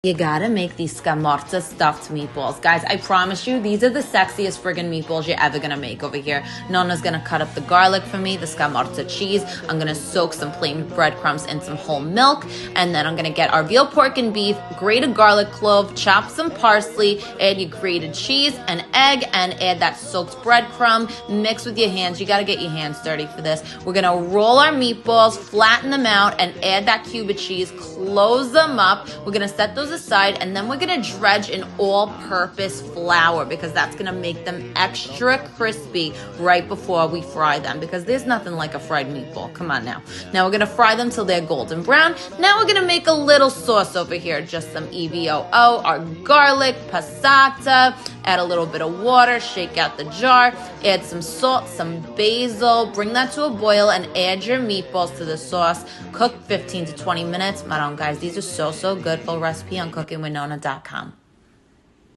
You gotta make these Scamorza Stuffed Meatballs. Guys, I promise you, these are the sexiest friggin' meatballs you're ever gonna make over here. Nonna's gonna cut up the garlic for me, the Scamorza cheese. I'm gonna soak some plain breadcrumbs in some whole milk. And then I'm gonna get our veal, pork, and beef, grate a garlic clove, chop some parsley, add your grated cheese, an egg, and add that soaked breadcrumb. Mix with your hands. You gotta get your hands dirty for this. We're gonna roll our meatballs, flatten them out, and add that cube of cheese. Close them up. We're gonna set those aside, and then we're gonna dredge an all-purpose flour because that's gonna make them extra crispy right before we fry them, because there's nothing like a fried meatball. Come on now. Now we're gonna fry them till they're golden brown. Now we're gonna make a little sauce over here, just some EVOO, our garlic, passata, add a little bit of water, shake out the jar, add some salt, some basil, bring that to a boil, and add your meatballs to the sauce. Cook 15 to 20 minutes. Guys, these are so good. Full recipe on cookingwithnonna.com.